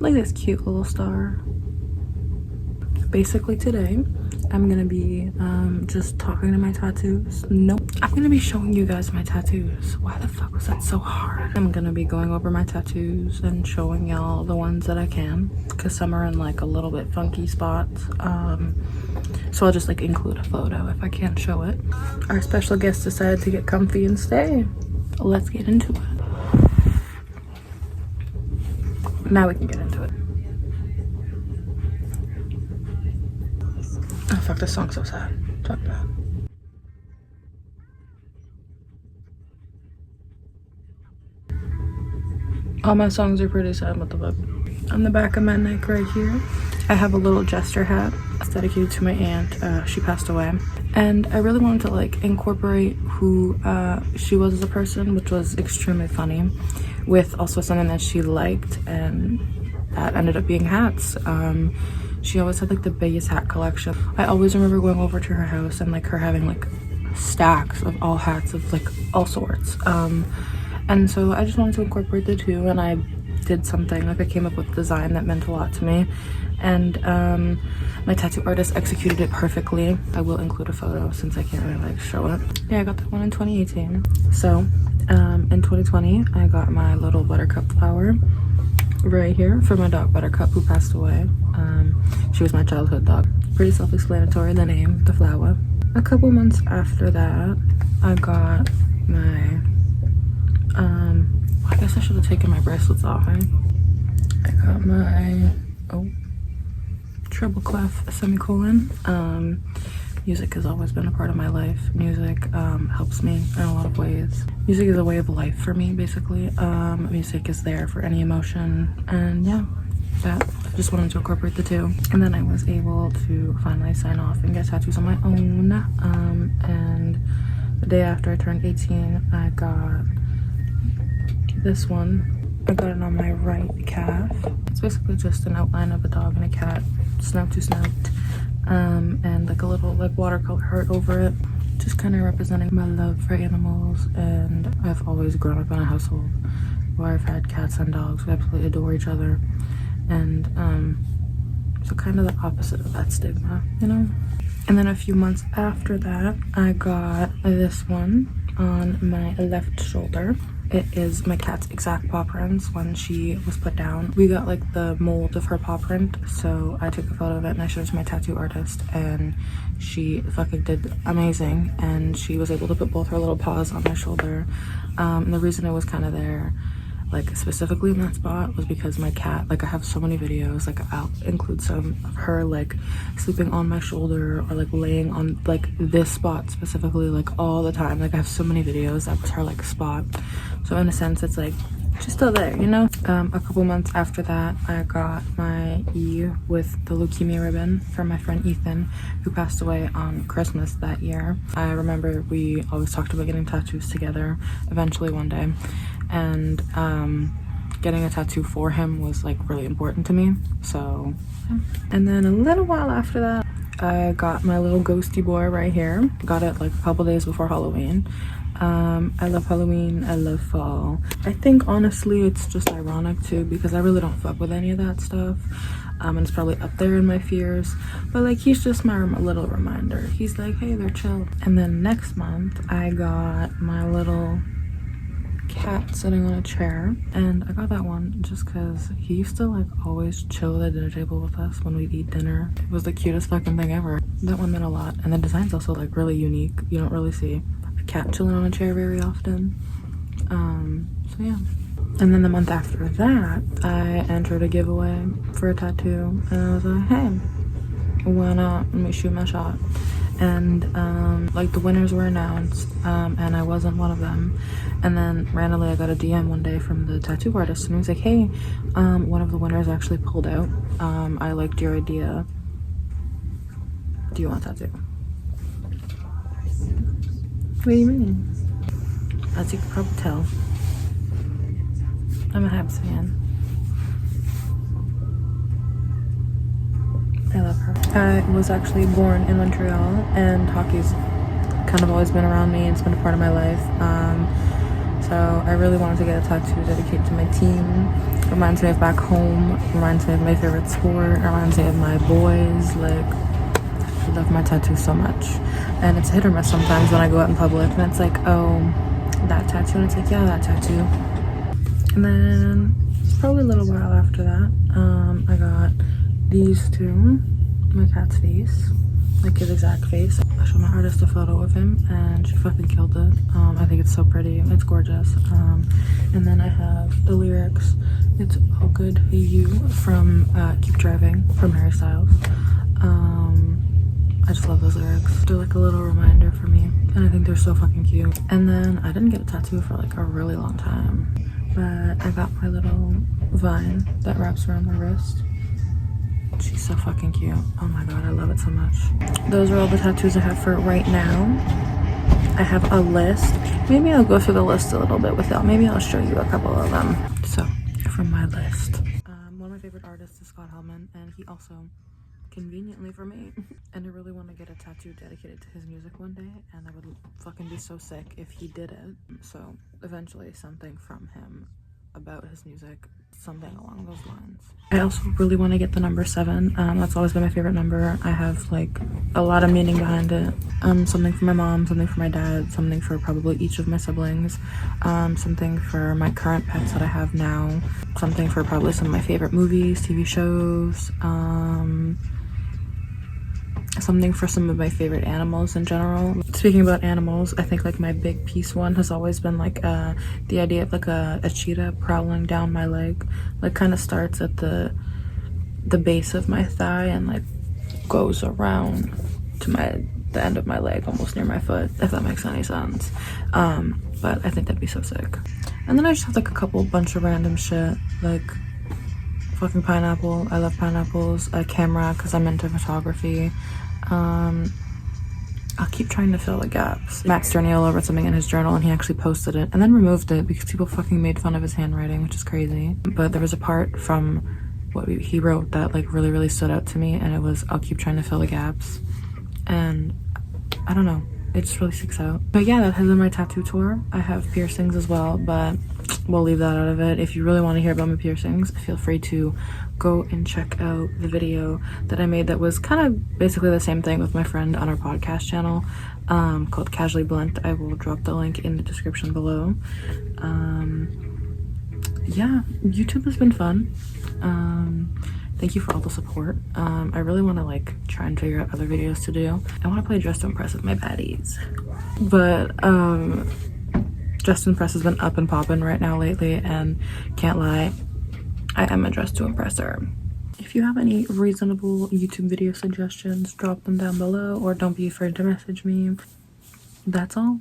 like this cute little star. Basically today I'm gonna be just talking to my tattoos. Nope, I'm gonna be showing you guys my tattoos. Why the fuck was that so hard? I'm gonna be going over my tattoos and showing y'all the ones that I can, because some are in like a little bit funky spots. So I'll just like include a photo if I can't show it. Our special guest decided to get comfy and stay. Let's get into it. Now we can get into it. Oh fuck, this song's so sad. Fuck that. All my songs are pretty sad, what the fuck. On the back of my neck right here, I have a little jester hat. It's dedicated to my aunt. She passed away. And I really wanted to like incorporate who she was as a person, which was extremely funny, with also something that she liked, and that ended up being hats. She always had like the biggest hat collection. I always remember going over to her house and like her having like stacks of all hats of like all sorts. And so I just wanted to incorporate the two, and I did something like I came up with a design that meant a lot to me, and my tattoo artist executed it perfectly. I will include a photo since I can't really like show it. Yeah, I got that one in 2018. So in 2020 I got my little buttercup flower right here for my dog Buttercup, who passed away. She was my childhood dog. Pretty self-explanatory, the name, the flower. A couple months after that I got my I guess I should have taken my bracelets off, right? I got my treble clef semicolon. Music has always been a part of my life. Music helps me in a lot of ways. Music is a way of life for me, basically. Music is there for any emotion, and yeah, that I just wanted to incorporate the two. And then I was able to finally sign off and get tattoos on my own. And the day after I turned 18, I got this one. I got it on my right calf. It's basically just an outline of a dog and a cat, snout to snout, and like a little like watercolor heart over it, just kind of representing my love for animals. And I've always grown up in a household where I've had cats and dogs who absolutely adore each other, and so kind of the opposite of that stigma, you know. And then a few months after that I got this one on my left shoulder. It is my cat's exact paw prints when she was put down. We got like the mold of her paw print, so I took a photo of it and I showed it to my tattoo artist, and she fucking did amazing, and she was able to put both her little paws on my shoulder. And the reason it was kind of there like specifically in that spot was because my cat, like I have so many videos, like I'll include some of her like sleeping on my shoulder or like laying on like this spot specifically like all the time. Like I have so many videos that was her like spot, so in a sense it's like she's still there, you know. A couple months after that I got my E with the leukemia ribbon from my friend Ethan, who passed away on Christmas that year. I remember we always talked about getting tattoos together eventually one day, and getting a tattoo for him was like really important to me. So yeah. And then a little while after that I got my little ghosty boy right here. Got it like a couple days before Halloween. I love Halloween, I love fall. I think honestly it's just ironic too, because I really don't fuck with any of that stuff, and it's probably up there in my fears, but like he's just my little reminder. He's like, hey, they're chill. And then next month I got my little cat sitting on a chair, and I got that one just because he used to like always chill at the dinner table with us when we'd eat dinner. It was the cutest fucking thing ever. That one meant a lot, and the design's also like really unique. You don't really see a cat chilling on a chair very often. So yeah. And then the month after that I entered a giveaway for a tattoo, and I was like, hey, why not, let me shoot my shot. And like the winners were announced, and I wasn't one of them. And then randomly I got a DM one day from the tattoo artist, and he was like, hey, one of the winners actually pulled out. I liked your idea, do you want a tattoo? What do you mean? As you can probably tell, I'm a Habs fan. I love her. I was actually born in Montreal, and hockey's kind of always been around me, and it's been a part of my life. So I really wanted to get a tattoo dedicated to my team. reminds me of back home, reminds me of my favorite sport, reminds me of my boys. Like, I love my tattoo so much. And it's hit or miss sometimes when I go out in public and it's like, oh, that tattoo, and it's like, yeah, that tattoo. And then probably a little while after that, I got these two, my cat's face, like his exact face. I showed my artist a photo of him and she fucking killed it. I think it's so pretty, it's gorgeous. And then I have the lyrics, it's all good, hey you, from Keep Driving, from Harry Styles. I just love those lyrics. They're like a little reminder for me and I think they're so fucking cute. And then I didn't get a tattoo for like a really long time, but I got my little vine that wraps around my wrist. She's so fucking cute. Oh my god, I love it so much. Those are all the tattoos I have for right now. I have a list. Maybe I'll go through the list a little bit with y'all. Maybe I'll show you a couple of them. So, from my list. One of my favorite artists is Scott Helman, and he also, conveniently for me, and I really want to get a tattoo dedicated to his music one day, and I would fucking be so sick if he did it. So, eventually something from him about his music, something along those lines. I also really want to get the number 7. That's always been my favorite number. I have like a lot of meaning behind it. Something for my mom, something for my dad, something for probably each of my siblings, something for my current pets that I have now, something for probably some of my favorite movies, TV shows, something for some of my favorite animals in general. Speaking about animals, I think like my big piece one has always been like the idea of like a cheetah prowling down my leg. Like kind of starts at the base of my thigh and like goes around to the end of my leg, almost near my foot, if that makes any sense. But I think that'd be so sick. And then I just have like a bunch of random shit, like fucking pineapple. I love pineapples. A camera because I'm into photography. I'll keep trying to fill the gaps. Max Derniolo wrote something in his journal and he actually posted it and then removed it because people fucking made fun of his handwriting, which is crazy. But there was a part from what he wrote that like really stood out to me, and it was, I'll keep trying to fill the gaps. And I don't know, it just really sticks out. But yeah, that has been my tattoo tour. I have piercings as well, but we'll leave that out of it. If you really want to hear about my piercings, feel free to go and check out the video that I made that was kind of basically the same thing with my friend on our podcast channel, called Casually Blunt. I will drop the link in the description below. Yeah, YouTube has been fun. Thank you for all the support. I really want to like try and figure out other videos to do. I want to play Dress to Impress with my baddies, but Dress to Impress has been up and popping right now lately, and can't lie, I am a Dress to Impresser. If you have any reasonable YouTube video suggestions, drop them down below, or don't be afraid to message me. That's all.